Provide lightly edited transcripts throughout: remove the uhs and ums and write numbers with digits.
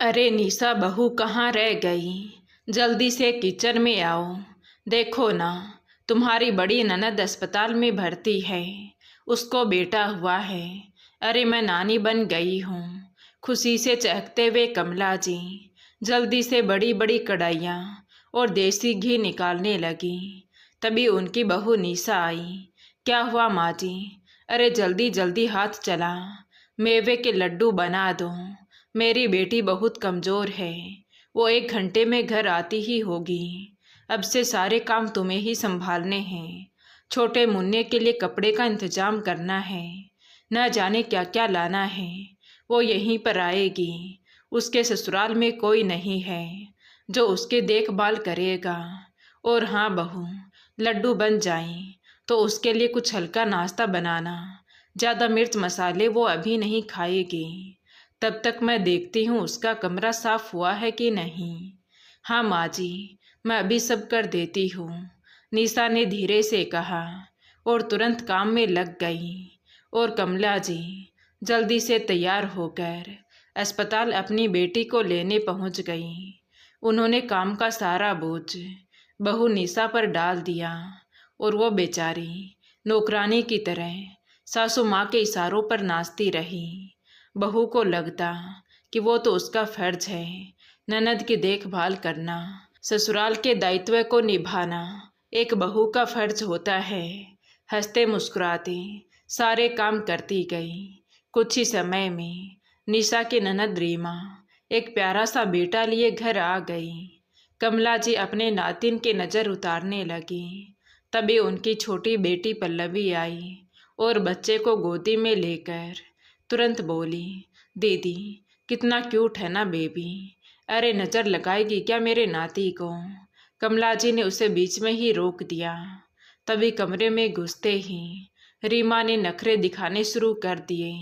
अरे निशा बहू कहाँ रह गई। जल्दी से किचन में आओ। देखो ना, तुम्हारी बड़ी ननद अस्पताल में भर्ती है। उसको बेटा हुआ है। अरे मैं नानी बन गई हूँ। खुशी से चहकते हुए कमला जी जल्दी से बड़ी बड़ी कढ़ाइयाँ और देसी घी निकालने लगी। तभी उनकी बहू निशा आई। क्या हुआ माँ जी? अरे जल्दी जल्दी हाथ चला, मेवे के लड्डू बना दो। मेरी बेटी बहुत कमज़ोर है, वो 1 घंटे में घर आती ही होगी। अब से सारे काम तुम्हें ही संभालने हैं। छोटे मुन्ने के लिए कपड़े का इंतजाम करना है। न जाने क्या क्या लाना है। वो यहीं पर आएगी। उसके ससुराल में कोई नहीं है जो उसके देखभाल करेगा। और हाँ बहू, लड्डू बन जाएं तो उसके लिए कुछ हल्का नाश्ता बनाना। ज़्यादा मिर्च मसाले वो अभी नहीं खाएगी। तब तक मैं देखती हूँ उसका कमरा साफ हुआ है कि नहीं। हाँ माँ जी, मैं अभी सब कर देती हूँ, निशा ने धीरे से कहा और तुरंत काम में लग गई। और कमला जी जल्दी से तैयार होकर अस्पताल अपनी बेटी को लेने पहुँच गई। उन्होंने काम का सारा बोझ बहू निशा पर डाल दिया और वो बेचारी नौकरानी की तरह सासू माँ के इशारों पर नाचती रही। बहू को लगता कि वो तो उसका फर्ज है ननद की देखभाल करना, ससुराल के दायित्व को निभाना एक बहू का फर्ज होता है। हंसते मुस्कुराते सारे काम करती गई। कुछ ही समय में निशा की ननद रीमा एक प्यारा सा बेटा लिए घर आ गई। कमला जी अपने नातिन की नज़र उतारने लगी। तभी उनकी छोटी बेटी पल्लवी आई और बच्चे को गोदी में लेकर तुरंत बोली, दीदी कितना क्यूट है ना बेबी। अरे नज़र लगाएगी क्या मेरे नाती को? कमला जी ने उसे बीच में ही रोक दिया। तभी कमरे में घुसते ही रीमा ने नखरे दिखाने शुरू कर दिए।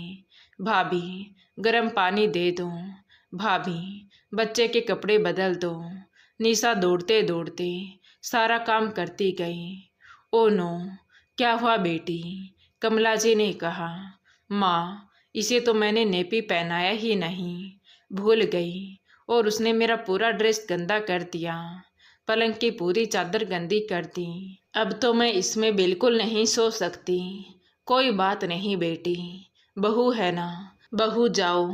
भाभी गर्म पानी दे दो, भाभी बच्चे के कपड़े बदल दो। निशा दौड़ते दौड़ते सारा काम करती गई। ओ नो, क्या हुआ बेटी? कमला जी ने कहा, माँ इसे तो मैंने नेपी पहनाया ही नहीं, भूल गई और उसने मेरा पूरा ड्रेस गंदा कर दिया। पलंग की पूरी चादर गंदी कर दी। अब तो मैं इसमें बिल्कुल नहीं सो सकती। कोई बात नहीं बेटी, बहू है ना। बहू जाओ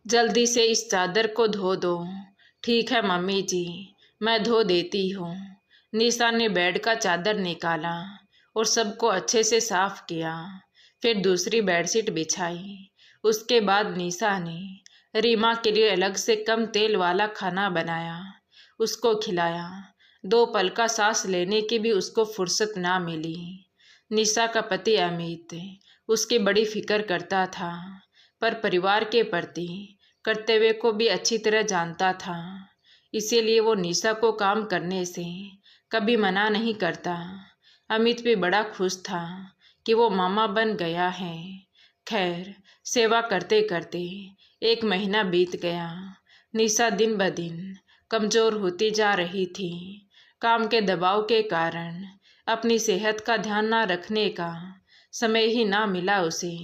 जल्दी से इस चादर को धो दो। ठीक है मम्मी जी, मैं धो देती हूँ। निशा ने बेड का चादर निकाला और सबको अच्छे से साफ किया। फिर दूसरी बेडशीट बिछाई। उसके बाद निशा ने रीमा के लिए अलग से कम तेल वाला खाना बनाया, उसको खिलाया। 2 पल का सांस लेने की भी उसको फुर्सत ना मिली। निशा का पति अमित उसकी बड़ी फिक्र करता था, पर परिवार के प्रति कर्तव्य को भी अच्छी तरह जानता था। इसीलिए वो निशा को काम करने से कभी मना नहीं करता। अमित भी बड़ा खुश था कि वो मामा बन गया है। खैर, सेवा करते करते 1 महीना बीत गया। निशा दिन ब दिन कमज़ोर होती जा रही थी। काम के दबाव के कारण अपनी सेहत का ध्यान ना रखने का समय ही ना मिला उसे।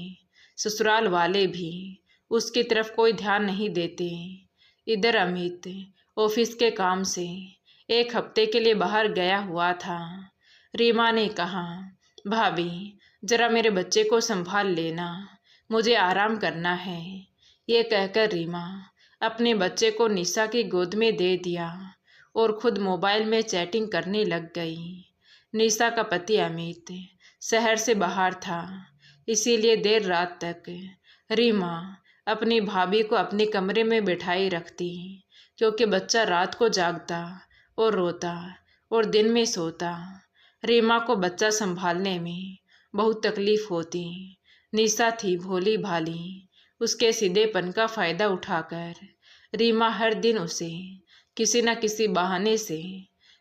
ससुराल वाले भी उसकी तरफ कोई ध्यान नहीं देते। इधर अमित ऑफिस के काम से 1 हफ्ते के लिए बाहर गया हुआ था। रीमा ने कहा, भाभी जरा मेरे बच्चे को संभाल लेना, मुझे आराम करना है। ये कहकर रीमा अपने बच्चे को निशा की गोद में दे दिया और खुद मोबाइल में चैटिंग करने लग गई। निशा का पति अमित शहर से बाहर था, इसीलिए देर रात तक रीमा अपनी भाभी को अपने कमरे में बिठाई रखती, क्योंकि बच्चा रात को जागता और रोता और दिन में सोता। रीमा को बच्चा संभालने में बहुत तकलीफ होती। निशा थी भोली भाली। उसके सीधेपन का फ़ायदा उठाकर रीमा हर दिन उसे किसी न किसी बहाने से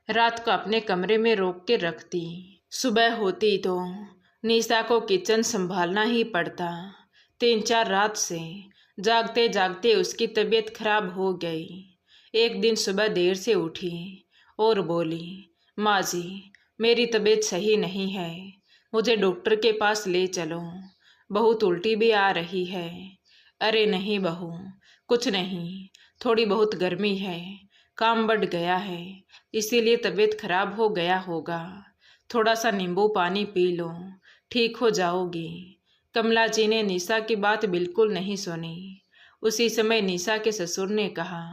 रात को अपने कमरे में रोक के रखती। सुबह होती तो निशा को किचन संभालना ही पड़ता। 3-4 रात से जागते जागते उसकी तबीयत खराब हो गई। एक दिन सुबह देर से उठी और बोली, माँ जी मेरी तबीयत सही नहीं है, मुझे डॉक्टर के पास ले चलो, बहुत उल्टी भी आ रही है। अरे नहीं बहू, कुछ नहीं, थोड़ी बहुत गर्मी है, काम बढ़ गया है, इसीलिए तबीयत खराब हो गया होगा। थोड़ा सा नींबू पानी पी लो, ठीक हो जाओगी। कमला जी ने निशा की बात बिल्कुल नहीं सुनी। उसी समय निशा के ससुर ने कहा,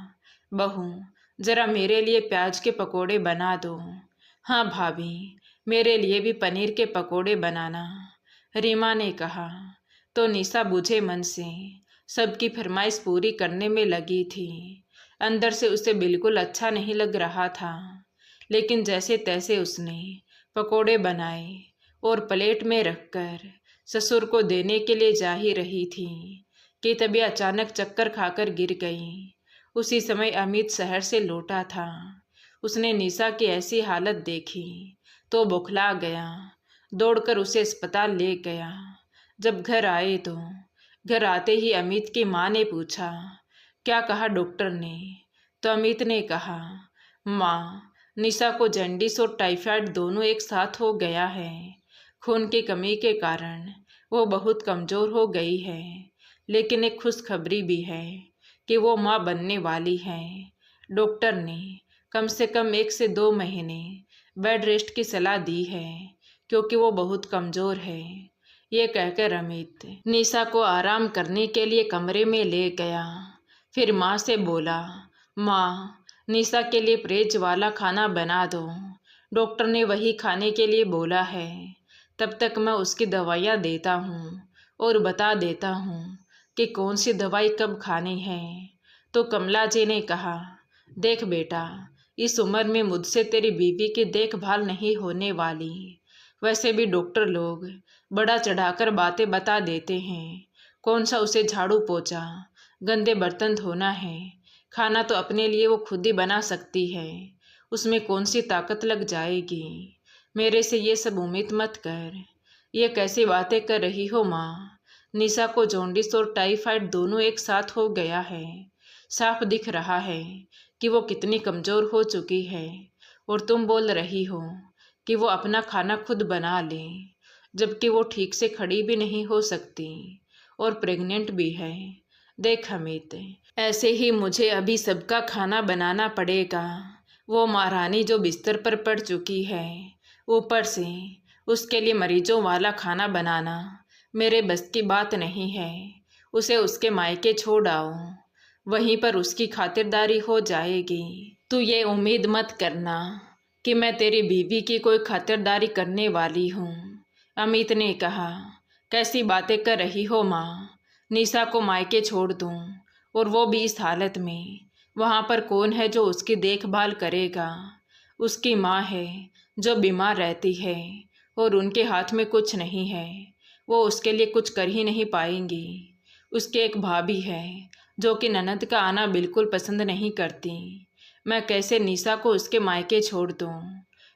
बहू जरा मेरे लिए प्याज के पकोड़े बना दो। हाँ भाभी, मेरे लिए भी पनीर के पकोड़े बनाना, रीमा ने कहा। तो निशा बुझे मन से सबकी फरमाइश पूरी करने में लगी थी। अंदर से उसे बिल्कुल अच्छा नहीं लग रहा था, लेकिन जैसे तैसे उसने पकोड़े बनाए और प्लेट में रखकर ससुर को देने के लिए जा ही रही थी कि तभी अचानक चक्कर खाकर गिर गई। उसी समय अमित शहर से लौटा था। उसने निशा की ऐसी हालत देखी तो बौखला गया, दौड़कर उसे अस्पताल ले गया। जब घर आए तो घर आते ही अमित की माँ ने पूछा, क्या कहा डॉक्टर ने? तो अमित ने कहा, माँ निशा को जॉन्डिस और टाइफाइड दोनों एक साथ हो गया है। खून की कमी के कारण वो बहुत कमज़ोर हो गई है, लेकिन एक खुशखबरी भी है कि वो माँ बनने वाली है। डॉक्टर ने कम से कम 1 से 2 महीने बेड रेस्ट की सलाह दी है, क्योंकि वो बहुत कमज़ोर है। ये कहकर अमित निशा को आराम करने के लिए कमरे में ले गया। फिर माँ से बोला, माँ निशा के लिए परहेज वाला खाना बना दो, डॉक्टर ने वही खाने के लिए बोला है। तब तक मैं उसकी दवाइयाँ देता हूँ और बता देता हूँ कि कौन सी दवाई कब खानी है। तो कमला जी ने कहा, देख बेटा, इस उम्र में मुझसे तेरी बीवी की देखभाल नहीं होने वाली। वैसे भी डॉक्टर लोग बड़ा चढ़ाकर बातें बता देते हैं। कौन सा उसे झाड़ू पोछा, गंदे बर्तन धोना है, खाना तो अपने लिए वो खुद ही बना सकती है, उसमें कौन सी ताकत लग जाएगी। मेरे से ये सब उम्मीद मत कर। ये कैसी बातें कर रही हो माँ? निशा को जॉन्डिस और टाइफाइड दोनों एक साथ हो गया है। साफ दिख रहा है कि वो कितनी कमज़ोर हो चुकी है, और तुम बोल रही हो कि वो अपना खाना खुद बना ले, जबकि वो ठीक से खड़ी भी नहीं हो सकती और प्रेग्नेंट भी है। देख अमित, ऐसे ही मुझे अभी सबका खाना बनाना पड़ेगा। वो महारानी जो बिस्तर पर पड़ चुकी है, ऊपर से उसके लिए मरीजों वाला खाना बनाना मेरे बस की बात नहीं है। उसे उसके मायके छोड़ आओ, वहीं पर उसकी खातिरदारी हो जाएगी। तू ये उम्मीद मत करना कि मैं तेरी बीवी की कोई खातिरदारी करने वाली हूँ। अमित ने कहा, कैसी बातें कर रही हो माँ? निशा को मायके छोड़ दूँ, और वो भी इस हालत में? वहाँ पर कौन है जो उसकी देखभाल करेगा? उसकी माँ है जो बीमार रहती है और उनके हाथ में कुछ नहीं है, वो उसके लिए कुछ कर ही नहीं पाएंगी। उसकी एक भाभी है जो कि ननद का आना बिल्कुल पसंद नहीं करती। मैं कैसे निशा को उसके मायके छोड़ दूँ?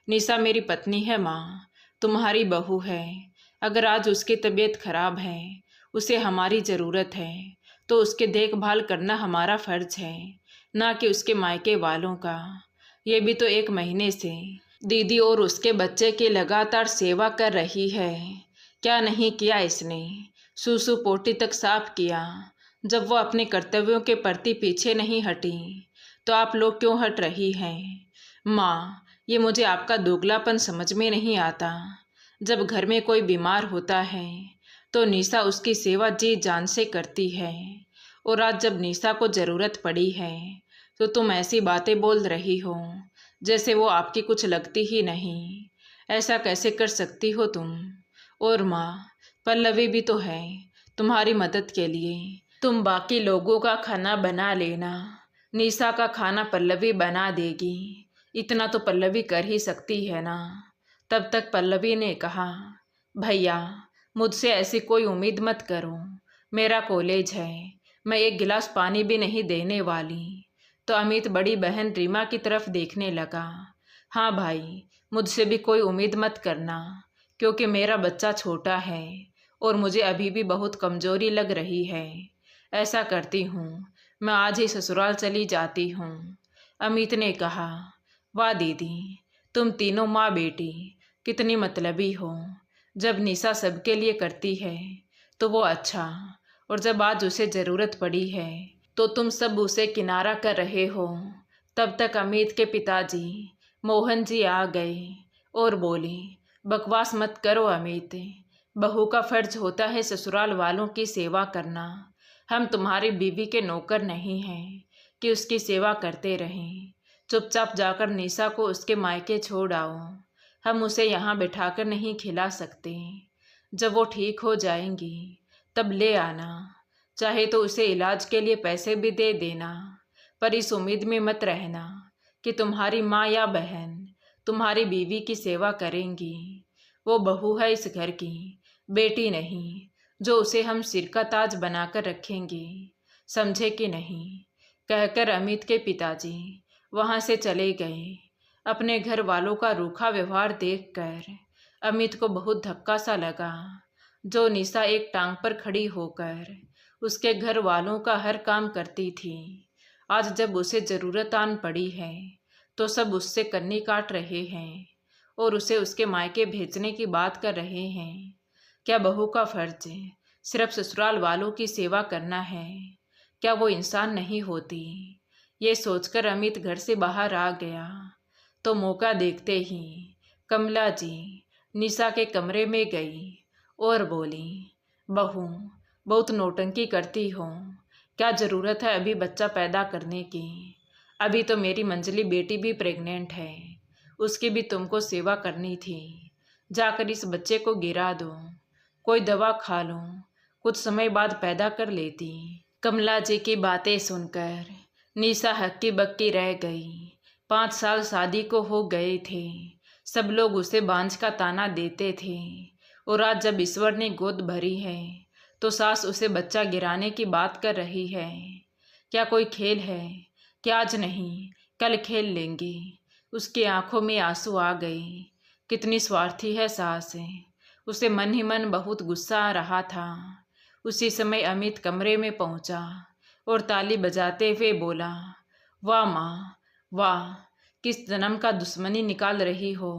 निशा मेरी पत्नी है माँ, तुम्हारी बहू है। अगर आज उसकी तबीयत खराब है, उसे हमारी ज़रूरत है, तो उसकी देखभाल करना हमारा फ़र्ज है, ना कि उसके मायके वालों का। ये भी तो 1 महीने से दीदी और उसके बच्चे की लगातार सेवा कर रही है। क्या नहीं किया इसने? सूसू पोटी तक साफ किया। जब वो अपने कर्तव्यों के प्रति पीछे नहीं हटी, तो आप लोग क्यों हट रही हैं? माँ, ये मुझे आपका दोगलापन समझ में नहीं आता। जब घर में कोई बीमार होता है तो निशा उसकी सेवा जी जान से करती है, और आज जब निशा को ज़रूरत पड़ी है तो तुम ऐसी बातें बोल रही हो जैसे वो आपकी कुछ लगती ही नहीं। ऐसा कैसे कर सकती हो तुम? और माँ, पल्लवी भी तो है तुम्हारी मदद के लिए। तुम बाकी लोगों का खाना बना लेना, निशा का खाना पल्लवी बना देगी। इतना तो पल्लवी कर ही सकती है ना। तब तक पल्लवी ने कहा, भैया मुझसे ऐसी कोई उम्मीद मत करो, मेरा कॉलेज है, मैं 1 गिलास पानी भी नहीं देने वाली। तो अमित बड़ी बहन रीमा की तरफ देखने लगा। हाँ भाई, मुझसे भी कोई उम्मीद मत करना, क्योंकि मेरा बच्चा छोटा है और मुझे अभी भी बहुत कमज़ोरी लग रही है। ऐसा करती हूँ, मैं आज ही ससुराल चली जाती हूँ। अमित ने कहा, वाह दीदी, तुम तीनों माँ बेटी कितनी मतलबी हो। जब निशा सबके लिए करती है तो वो अच्छा, और जब आज उसे ज़रूरत पड़ी है तो तुम सब उसे किनारा कर रहे हो। तब तक अमित के पिताजी मोहन जी आ गए और बोले, बकवास मत करो अमित, बहू का फर्ज होता है ससुराल वालों की सेवा करना। हम तुम्हारी बीवी के नौकर नहीं हैं कि उसकी सेवा करते रहें। चुपचाप जाकर निशा को उसके मायके छोड़ आओ। हम उसे यहाँ बिठाकर नहीं खिला सकते। जब वो ठीक हो जाएंगी तब ले आना। चाहे तो उसे इलाज के लिए पैसे भी दे देना, पर इस उम्मीद में मत रहना कि तुम्हारी माँ या बहन तुम्हारी बीवी की सेवा करेंगी। वो बहू है इस घर की, बेटी नहीं, जो उसे हम सिर का ताज बनाकर रखेंगे। समझे कि नहीं? कहकर अमित के पिताजी वहाँ से चले गए। अपने घर वालों का रूखा व्यवहार देखकर अमित को बहुत धक्का सा लगा। जो निशा एक टांग पर खड़ी होकर उसके घर वालों का हर काम करती थी, आज जब उसे ज़रूरत आन पड़ी है तो सब उससे कन्नी काट रहे हैं और उसे उसके मायके भेजने की बात कर रहे हैं। क्या बहू का फर्ज सिर्फ ससुराल वालों की सेवा करना है? क्या वो इंसान नहीं होती? ये सोचकर अमित घर से बाहर आ गया तो मौका देखते ही कमला जी निशा के कमरे में गई और बोली, बहू बहुत नौटंकी करती हो। क्या ज़रूरत है अभी बच्चा पैदा करने की? अभी तो मेरी मंजली बेटी भी प्रेग्नेंट है, उसकी भी तुमको सेवा करनी थी। जाकर इस बच्चे को गिरा दो, कोई दवा खा लो, कुछ समय बाद पैदा कर लेती। कमला जी की बातें सुनकर निशा हक्की बक्की रह गई। 5 साल शादी को हो गए थे, सब लोग उसे बांझ का ताना देते थे और आज जब ईश्वर ने गोद भरी है तो सास उसे बच्चा गिराने की बात कर रही है। क्या कोई खेल है कि आज नहीं कल खेल लेंगे? उसकी आंखों में आंसू आ गए। कितनी स्वार्थी है सास। उसे मन ही मन बहुत गुस्सा आ रहा था। उसी समय अमित कमरे में पहुंचा और ताली बजाते हुए बोला, वाह माँ वाह, किस जन्म का दुश्मनी निकाल रही हो।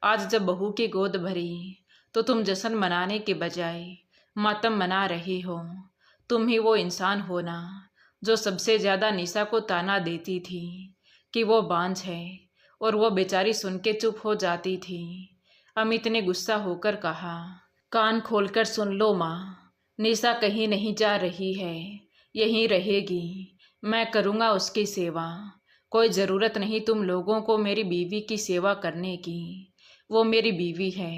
आज जब बहू की गोद भरी तो तुम जश्न मनाने के बजाय मातम मना रही हो। तुम ही वो इंसान हो ना जो सबसे ज़्यादा निशा को ताना देती थी कि वो बांझ है और वो बेचारी सुन के चुप हो जाती थी। अमित ने गुस्सा होकर कहा, कान खोलकर सुन लो माँ, निशा कहीं नहीं जा रही है, यहीं रहेगी। मैं करूँगा उसकी सेवा। कोई ज़रूरत नहीं तुम लोगों को मेरी बीवी की सेवा करने की। वो मेरी बीवी है,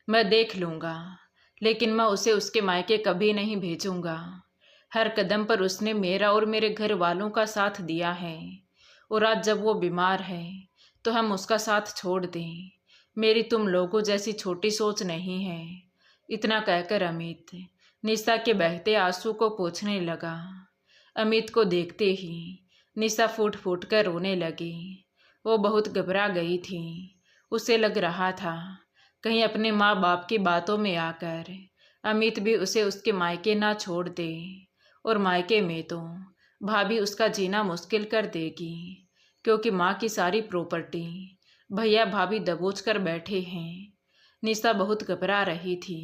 मैं देख लूँगा, लेकिन मैं उसे उसके मायके कभी नहीं भेजूँगा। हर कदम पर उसने मेरा और मेरे घर वालों का साथ दिया है और आज जब वो बीमार है तो हम उसका साथ छोड़ दें? मेरी तुम लोगों जैसी छोटी सोच नहीं है। इतना कहकर अमित निशा के बहते आंसू को पोंछने लगा। अमित को देखते ही निशा फूट फूट कर रोने लगी। वो बहुत घबरा गई थी। उसे लग रहा था कहीं अपने माँ बाप की बातों में आकर अमित भी उसे उसके मायके ना छोड़ दे, और मायके में तो भाभी उसका जीना मुश्किल कर देगी, क्योंकि माँ की सारी प्रॉपर्टी भैया भाभी दबोच कर बैठे हैं। निशा बहुत घबरा रही थी।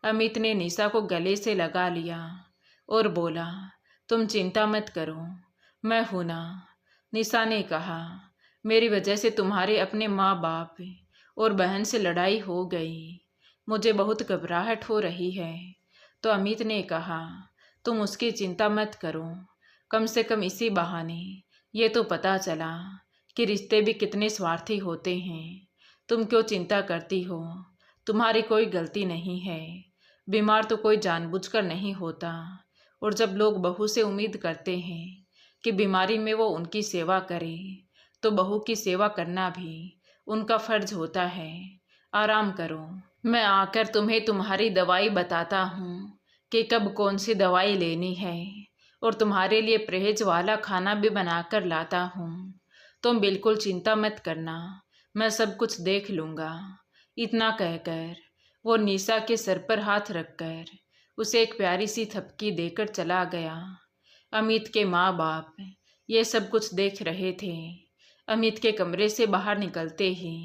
अमित ने निशा को गले से लगा लिया और बोला, तुम चिंता मत करो, मैं हूं ना। निशा ने कहा, मेरी वजह से तुम्हारे अपने माँ बाप और बहन से लड़ाई हो गई, मुझे बहुत घबराहट हो रही है। तो अमित ने कहा, तुम उसकी चिंता मत करो, कम से कम इसी बहाने ये तो पता चला कि रिश्ते भी कितने स्वार्थी होते हैं। तुम क्यों चिंता करती हो? तुम्हारी कोई गलती नहीं है। बीमार तो कोई जानबूझकर नहीं होता, और जब लोग बहू से उम्मीद करते हैं कि बीमारी में वो उनकी सेवा करे, तो बहू की सेवा करना भी उनका फर्ज होता है। आराम करो, मैं आकर तुम्हें तुम्हारी दवाई बताता हूँ कि कब कौन सी दवाई लेनी है, और तुम्हारे लिए परहेज वाला खाना भी बनाकर लाता हूँ। तुम बिल्कुल चिंता मत करना, मैं सब कुछ देख लूँगा। इतना कहकर वो निशा के सर पर हाथ रखकर उसे एक प्यारी सी थपकी देकर चला गया। अमित के माँ बाप ये सब कुछ देख रहे थे। अमित के कमरे से बाहर निकलते ही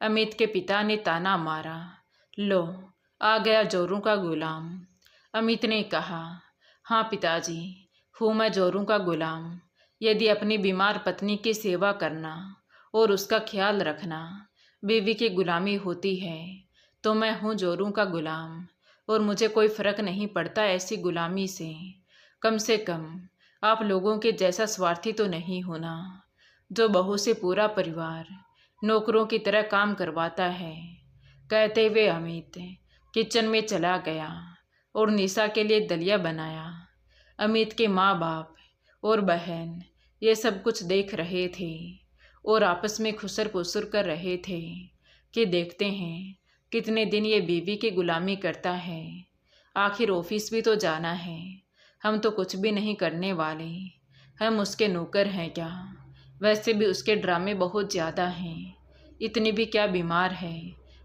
अमित के पिता ने ताना मारा, लो आ गया जोरों का गुलाम। अमित ने कहा, हाँ पिताजी, हूँ मैं जोरों का गुलाम। यदि अपनी बीमार पत्नी की सेवा करना और उसका ख्याल रखना बीवी की गुलामी होती है तो मैं हूँ जोरों का गुलाम, और मुझे कोई फ़र्क नहीं पड़ता ऐसी गुलामी से कम आप लोगों के जैसा स्वार्थी तो नहीं होना, जो बहू से पूरा परिवार नौकरों की तरह काम करवाता है। कहते हुए अमित किचन में चला गया और निशा के लिए दलिया बनाया। अमित के माँ बाप और बहन ये सब कुछ देख रहे थे और आपस में खुसर पुसर कर रहे थे कि देखते हैं कितने दिन ये बीवी की गुलामी करता है। आखिर ऑफिस भी तो जाना है, हम तो कुछ भी नहीं करने वाले, हम उसके नौकर हैं क्या? वैसे भी उसके ड्रामे बहुत ज़्यादा हैं। इतनी भी क्या बीमार है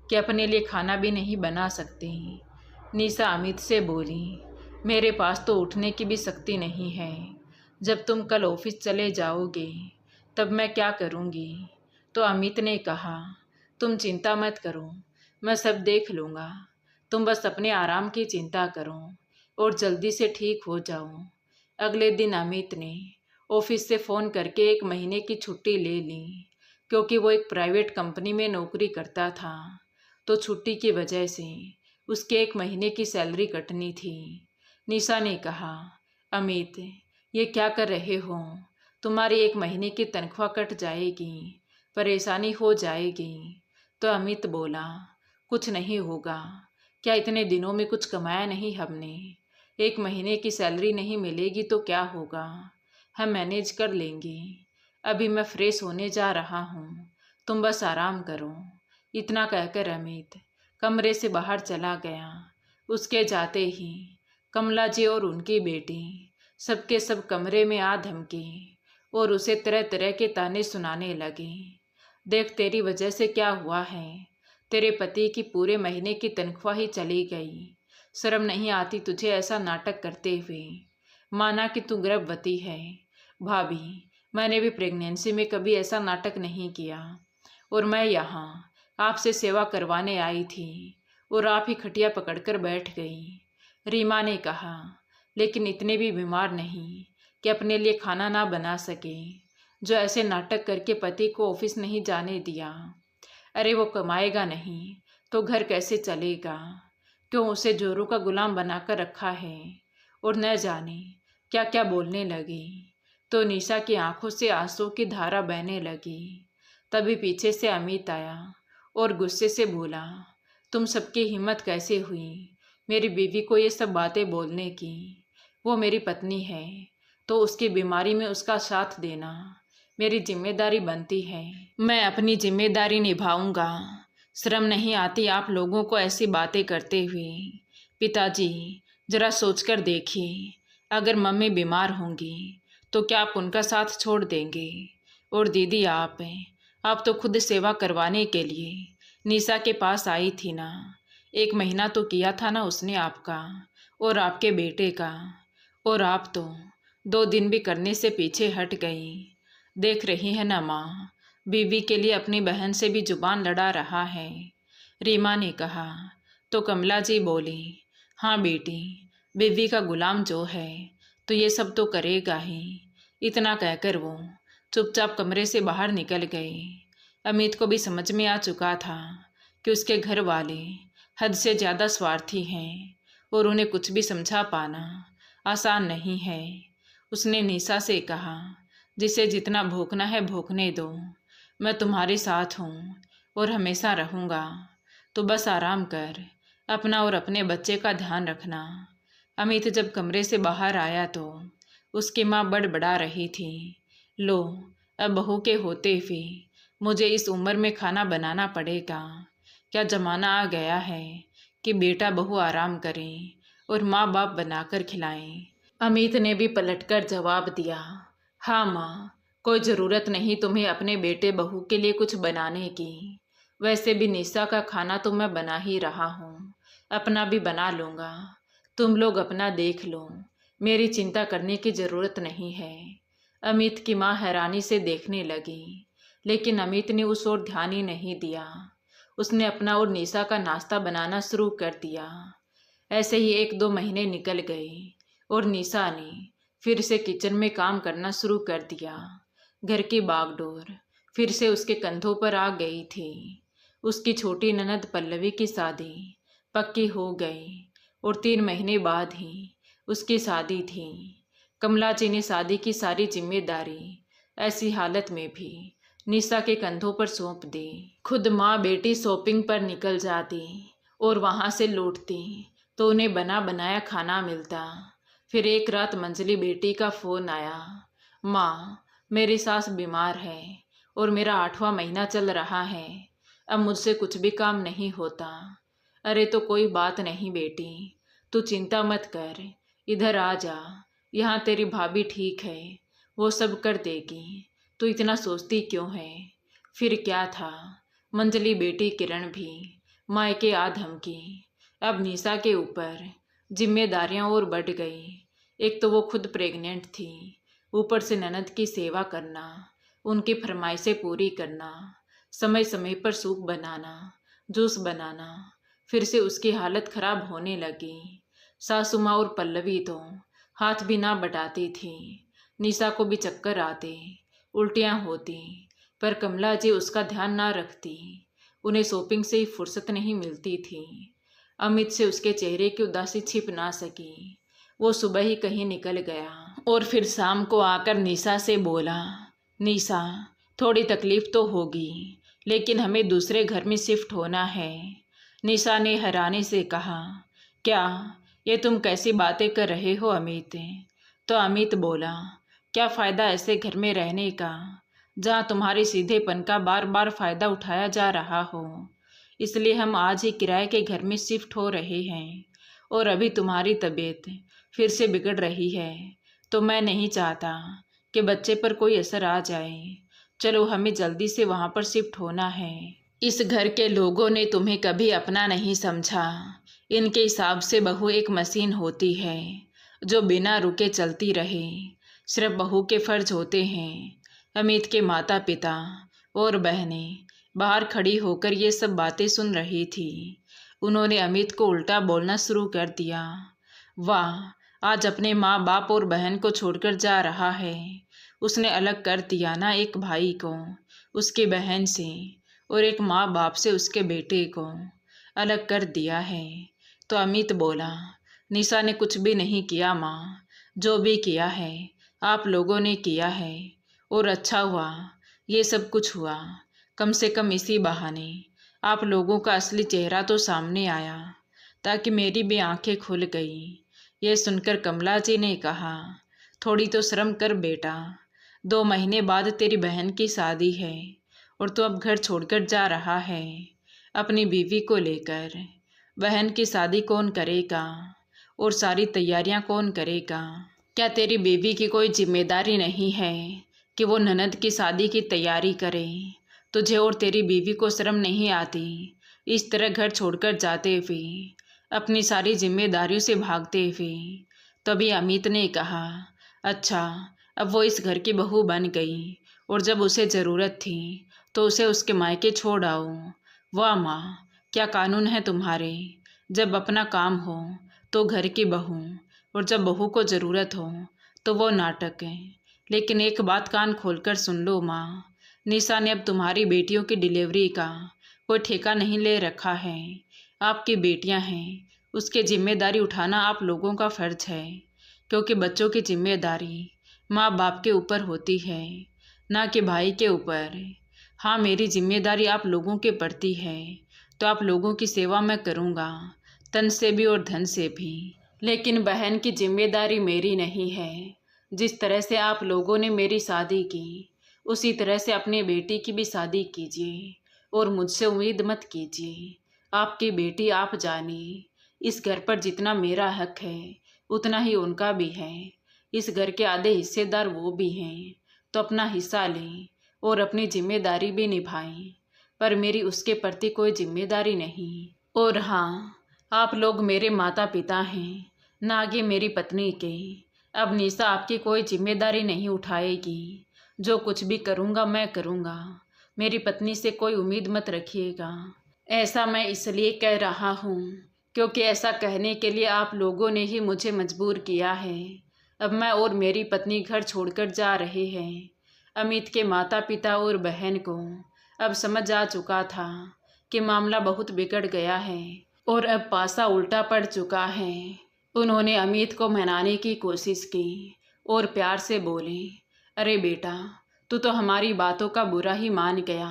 कि अपने लिए खाना भी नहीं बना सकती। निशा अमित से बोली, मेरे पास तो उठने की भी शक्ति नहीं है। जब तुम कल ऑफिस चले जाओगे तब मैं क्या करूँगी? तो अमित ने कहा, तुम चिंता मत करो, मैं सब देख लूँगा। तुम बस अपने आराम की चिंता करो और जल्दी से ठीक हो जाओ। अगले दिन अमित ने ऑफिस से फ़ोन करके 1 महीने की छुट्टी ले ली, क्योंकि वो एक प्राइवेट कंपनी में नौकरी करता था, तो छुट्टी की वजह से उसके 1 महीने की सैलरी कटनी थी। निशा ने कहा, अमित ये क्या कर रहे हो? तुम्हारी 1 महीने की तनख्वाह कट जाएगी, परेशानी हो जाएगी। तो अमित बोला, कुछ नहीं होगा। क्या इतने दिनों में कुछ कमाया नहीं हमने? 1 महीने की सैलरी नहीं मिलेगी तो क्या होगा, हम मैनेज कर लेंगे। अभी मैं फ्रेश होने जा रहा हूँ, तुम बस आराम करो। इतना कहकर अमित कमरे से बाहर चला गया। उसके जाते ही कमला जी और उनकी बेटी सबके सब कमरे में आ धमके और उसे तरह तरह के ताने सुनाने लगे। देख तेरी वजह से क्या हुआ है, तेरे पति की पूरे महीने की तनख्वाह ही चली गई। शर्म नहीं आती तुझे ऐसा नाटक करते हुए? माना कि तू गर्भवती है भाभी, मैंने भी प्रेगनेंसी में कभी ऐसा नाटक नहीं किया, और मैं यहाँ आपसे सेवा करवाने आई थी और आप ही खटिया पकड़कर बैठ गई। रीमा ने कहा, लेकिन इतने भी बीमार नहीं कि अपने लिए खाना ना बना सके, जो ऐसे नाटक करके पति को ऑफिस नहीं जाने दिया। अरे वो कमाएगा नहीं तो घर कैसे चलेगा? क्यों उसे जोरों का गुलाम बनाकर रखा है? और न जाने क्या क्या बोलने लगी। तो निशा की आंखों से आंसू की धारा बहने लगी। तभी पीछे से अमित आया और गुस्से से बोला, तुम सबकी हिम्मत कैसे हुई मेरी बीवी को ये सब बातें बोलने की? वो मेरी पत्नी है तो उसकी बीमारी में उसका साथ देना मेरी जिम्मेदारी बनती है। मैं अपनी जिम्मेदारी निभाऊंगा। शर्म नहीं आती आप लोगों को ऐसी बातें करते हुए? पिताजी जरा सोचकर देखिए, अगर मम्मी बीमार होंगी तो क्या आप उनका साथ छोड़ देंगे? और दीदी आप तो खुद सेवा करवाने के लिए निशा के पास आई थी ना। 1 महीना तो किया था ना उसने आपका और आपके बेटे का, और आप तो 2 दिन भी करने से पीछे हट गई। देख रही है ना माँ, बीवी के लिए अपनी बहन से भी जुबान लड़ा रहा है। रीमा ने कहा। तो कमला जी बोली, हाँ बेटी, बीवी का गुलाम जो है तो ये सब तो करेगा ही। इतना कहकर वो चुपचाप कमरे से बाहर निकल गए। अमित को भी समझ में आ चुका था कि उसके घर वाले हद से ज़्यादा स्वार्थी हैं और उन्हें कुछ भी समझा पाना आसान नहीं है। उसने निशा से कहा, जिसे जितना भोंकना है भोंकने दो, मैं तुम्हारे साथ हूँ और हमेशा रहूँगा, तो बस आराम कर, अपना और अपने बच्चे का ध्यान रखना। अमित जब कमरे से बाहर आया तो उसकी माँ बड़बड़ा रही थी, लो अब बहू के होते हुए मुझे इस उम्र में खाना बनाना पड़ेगा। क्या ज़माना आ गया है कि बेटा बहू आराम करें और माँ बाप बनाकर खिलाएं। अमित ने भी पलटकर जवाब दिया, हाँ माँ, कोई ज़रूरत नहीं तुम्हें अपने बेटे बहू के लिए कुछ बनाने की। वैसे भी निशा का खाना तो मैं बना ही रहा हूँ, अपना भी बना लूँगा। तुम लोग अपना देख लो, मेरी चिंता करने की ज़रूरत नहीं है। अमित की माँ हैरानी से देखने लगी, लेकिन अमित ने उस ओर ध्यान ही नहीं दिया। उसने अपना और निशा का नाश्ता बनाना शुरू कर दिया। ऐसे ही 1-2 महीने निकल गए और निशा ने फिर से किचन में काम करना शुरू कर दिया। घर की बागडोर फिर से उसके कंधों पर आ गई थी। उसकी छोटी ननद पल्लवी की शादी पक्की हो गई और 3 महीने बाद ही उसकी शादी थी। कमला जी ने शादी की सारी जिम्मेदारी ऐसी हालत में भी निशा के कंधों पर सौंप दी। खुद माँ बेटी शॉपिंग पर निकल जाती और वहाँ से लौटती तो उन्हें बना बनाया खाना मिलता। फिर एक रात मंजली बेटी का फ़ोन आया, माँ मेरी सास बीमार है और मेरा 8वां महीना चल रहा है, अब मुझसे कुछ भी काम नहीं होता। अरे तो कोई बात नहीं बेटी, तू चिंता मत कर, इधर आ जा, यहाँ तेरी भाभी ठीक है, वो सब कर देगी, तू इतना सोचती क्यों है। फिर क्या था, मंजली बेटी किरण भी मायके आ धमकी। अब निशा के ऊपर जिम्मेदारियां और बढ़ गई। एक तो वो खुद प्रेग्नेंट थी, ऊपर से ननद की सेवा करना, उनकी फरमाइशें पूरी करना, समय समय पर सूप बनाना, जूस बनाना। फिर से उसकी हालत खराब होने लगी। सासू माँ और पल्लवी तो हाथ भी ना बटाती थी। निशा को भी चक्कर आते, उल्टियाँ होती, पर कमला जी उसका ध्यान ना रखती। उन्हें शॉपिंग से ही फुर्सत नहीं मिलती थी। अमित से उसके चेहरे की उदासी छिप ना सकी। वो सुबह ही कहीं निकल गया और फिर शाम को आकर निशा से बोला, निशा थोड़ी तकलीफ तो होगी, लेकिन हमें दूसरे घर में शिफ्ट होना है। निशा ने हैरानी से कहा, क्या ये तुम कैसी बातें कर रहे हो अमित। तो अमित बोला, क्या फ़ायदा ऐसे घर में रहने का जहाँ तुम्हारे सीधेपन का बार बार फ़ायदा उठाया जा रहा हो। इसलिए हम आज ही किराए के घर में शिफ्ट हो रहे हैं और अभी तुम्हारी तबीयत फिर से बिगड़ रही है, तो मैं नहीं चाहता कि बच्चे पर कोई असर आ जाए। चलो हमें जल्दी से वहाँ पर शिफ्ट होना है। इस घर के लोगों ने तुम्हें कभी अपना नहीं समझा। इनके हिसाब से बहू एक मशीन होती है जो बिना रुके चलती रहे। सिर्फ बहू के फर्ज होते हैं। अमित के माता पिता और बहनें बाहर खड़ी होकर ये सब बातें सुन रही थी। उन्होंने अमित को उल्टा बोलना शुरू कर दिया। वाह, आज अपने माँ बाप और बहन को छोड़कर जा रहा है। उसने अलग कर दिया ना एक भाई को उसकी बहन से, और एक माँ बाप से उसके बेटे को अलग कर दिया है। तो अमित बोला, निशा ने कुछ भी नहीं किया माँ, जो भी किया है आप लोगों ने किया है, और अच्छा हुआ ये सब कुछ हुआ। कम से कम इसी बहाने आप लोगों का असली चेहरा तो सामने आया, ताकि मेरी भी आंखें खुल गई। ये सुनकर कमला जी ने कहा, थोड़ी तो शर्म कर बेटा, 2 महीने बाद तेरी बहन की शादी है और तू अब घर छोड़कर जा रहा है अपनी बीवी को लेकर। बहन की शादी कौन करेगा और सारी तैयारियां कौन करेगा? क्या तेरी बीवी की कोई जिम्मेदारी नहीं है कि वो ननद की शादी की तैयारी करे? तुझे और तेरी बीवी को शर्म नहीं आती इस तरह घर छोड़कर जाते हुए, अपनी सारी जिम्मेदारियों से भागते हुए? तभी अमित ने कहा, अच्छा अब वो इस घर की बहू बन गई और जब उसे ज़रूरत थी तो उसे उसके मायके छोड़ आओ। वाह माँ, क्या कानून है तुम्हारे। जब अपना काम हो तो घर की बहू, और जब बहू को ज़रूरत हो तो वो नाटक है। लेकिन एक बात कान खोलकर सुन लो माँ, निशा ने अब तुम्हारी बेटियों की डिलीवरी का कोई ठेका नहीं ले रखा है। आपकी बेटियां हैं, उसकी जिम्मेदारी उठाना आप लोगों का फ़र्ज है, क्योंकि बच्चों की जिम्मेदारी माँ बाप के ऊपर होती है, ना कि भाई के ऊपर। हाँ, मेरी जिम्मेदारी आप लोगों के प्रति है, तो आप लोगों की सेवा मैं करूँगा, तन से भी और धन से भी। लेकिन बहन की जिम्मेदारी मेरी नहीं है। जिस तरह से आप लोगों ने मेरी शादी की, उसी तरह से अपनी बेटी की भी शादी कीजिए और मुझसे उम्मीद मत कीजिए। आपकी बेटी आप जाने, इस घर पर जितना मेरा हक है उतना ही उनका भी है। इस घर के आधे हिस्सेदार वो भी हैं, तो अपना हिस्सा लें और अपनी जिम्मेदारी भी निभाएं। पर मेरी उसके प्रति कोई जिम्मेदारी नहीं। और हाँ, आप लोग मेरे माता पिता हैं, ना कि मेरी पत्नी के। अब निशा आपकी कोई जिम्मेदारी नहीं उठाएगी। जो कुछ भी करूँगा मैं करूँगा। मेरी पत्नी से कोई उम्मीद मत रखिएगा। ऐसा मैं इसलिए कह रहा हूँ क्योंकि ऐसा कहने के लिए आप लोगों ने ही मुझे मजबूर किया है। अब मैं और मेरी पत्नी घर छोड़कर जा रहे हैं। अमित के माता पिता और बहन को अब समझ आ चुका था कि मामला बहुत बिगड़ गया है और अब पासा उल्टा पड़ चुका है। उन्होंने अमित को मनाने की कोशिश की और प्यार से बोले, अरे बेटा, तू तो हमारी बातों का बुरा ही मान गया।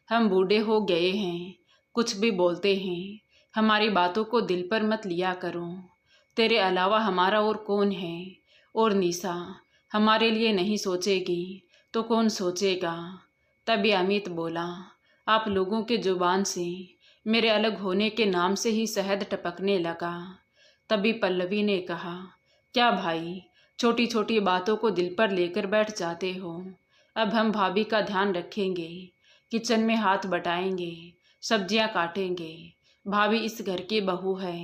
हम बूढ़े हो गए हैं, कुछ भी बोलते हैं, हमारी बातों को दिल पर मत लिया करो। तेरे अलावा हमारा और कौन है? और निशा हमारे लिए नहीं सोचेगी तो कौन सोचेगा? तभी अमित बोला, आप लोगों के जुबान से मेरे अलग होने के नाम से ही शहद टपकने लगा। तभी पल्लवी ने कहा, क्या भाई, छोटी छोटी बातों को दिल पर लेकर बैठ जाते हो? अब हम भाभी का ध्यान रखेंगे, किचन में हाथ बटाएंगे, सब्जियां काटेंगे। भाभी इस घर की बहू है,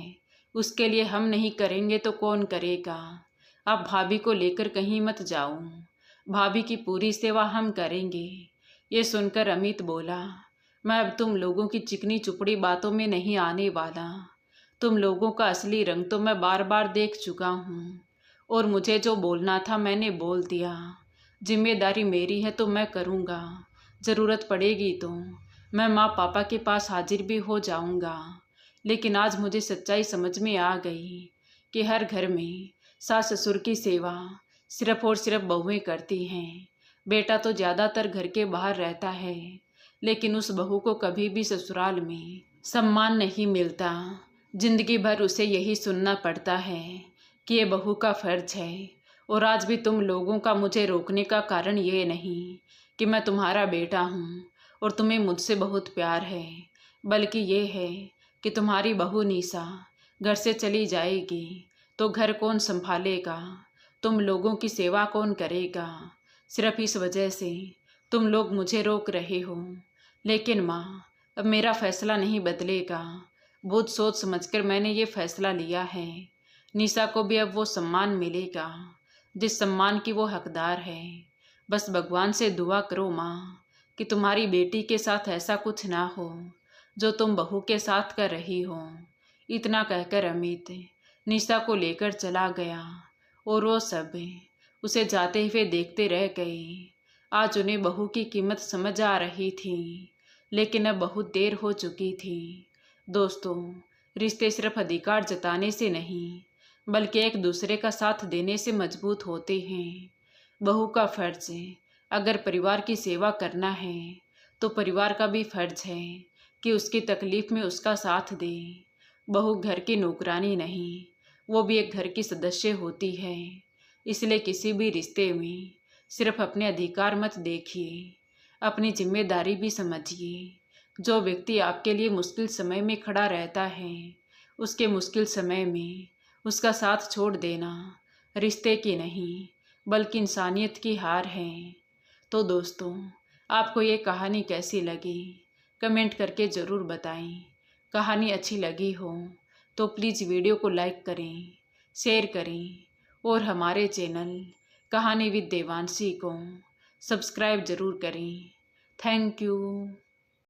उसके लिए हम नहीं करेंगे तो कौन करेगा? आप भाभी को लेकर कहीं मत जाओ, भाभी की पूरी सेवा हम करेंगे। ये सुनकर अमित बोला, मैं अब तुम लोगों की चिकनी चुपड़ी बातों में नहीं आने वाला। तुम लोगों का असली रंग तो मैं बार बार देख चुका हूँ और मुझे जो बोलना था मैंने बोल दिया। जिम्मेदारी मेरी है तो मैं करूँगा, ज़रूरत पड़ेगी तो मैं माँ पापा के पास हाजिर भी हो जाऊँगा। लेकिन आज मुझे सच्चाई समझ में आ गई कि हर घर में सास ससुर की सेवा सिर्फ और सिर्फ बहुएं करती हैं। बेटा तो ज़्यादातर घर के बाहर रहता है, लेकिन उस बहू को कभी भी ससुराल में सम्मान नहीं मिलता। जिंदगी भर उसे यही सुनना पड़ता है कि ये बहू का फर्ज है। और आज भी तुम लोगों का मुझे रोकने का कारण ये नहीं कि मैं तुम्हारा बेटा हूँ और तुम्हें मुझसे बहुत प्यार है, बल्कि ये है कि तुम्हारी बहू निशा घर से चली जाएगी तो घर कौन संभालेगा, तुम लोगों की सेवा कौन करेगा। सिर्फ इस वजह से तुम लोग मुझे रोक रहे हो। लेकिन माँ, अब मेरा फैसला नहीं बदलेगा। बहुत सोच समझकर मैंने ये फैसला लिया है। निशा को भी अब वो सम्मान मिलेगा जिस सम्मान की वो हकदार है। बस भगवान से दुआ करो माँ कि तुम्हारी बेटी के साथ ऐसा कुछ ना हो जो तुम बहू के साथ कर रही हो। इतना कहकर अमित निशा को लेकर चला गया और वो सब उसे जाते हुए देखते रह गए। आज उन्हें बहू की कीमत समझ आ रही थी, लेकिन अब बहुत देर हो चुकी थी। दोस्तों, रिश्ते सिर्फ अधिकार जताने से नहीं बल्कि एक दूसरे का साथ देने से मजबूत होते हैं। बहू का फर्ज अगर परिवार की सेवा करना है तो परिवार का भी फर्ज है कि उसकी तकलीफ में उसका साथ दे। बहू घर की नौकरानी नहीं, वो भी एक घर की सदस्य होती है। इसलिए किसी भी रिश्ते में सिर्फ अपने अधिकार मत देखिए, अपनी जिम्मेदारी भी समझिए। जो व्यक्ति आपके लिए मुश्किल समय में खड़ा रहता है, उसके मुश्किल समय में उसका साथ छोड़ देना रिश्ते की नहीं बल्कि इंसानियत की हार है। तो दोस्तों, आपको ये कहानी कैसी लगी कमेंट करके ज़रूर बताएं। कहानी अच्छी लगी हो तो प्लीज़ वीडियो को लाइक करें, शेयर करें और हमारे चैनल कहानी विद देवांशी को सब्सक्राइब ज़रूर करें। Thank you.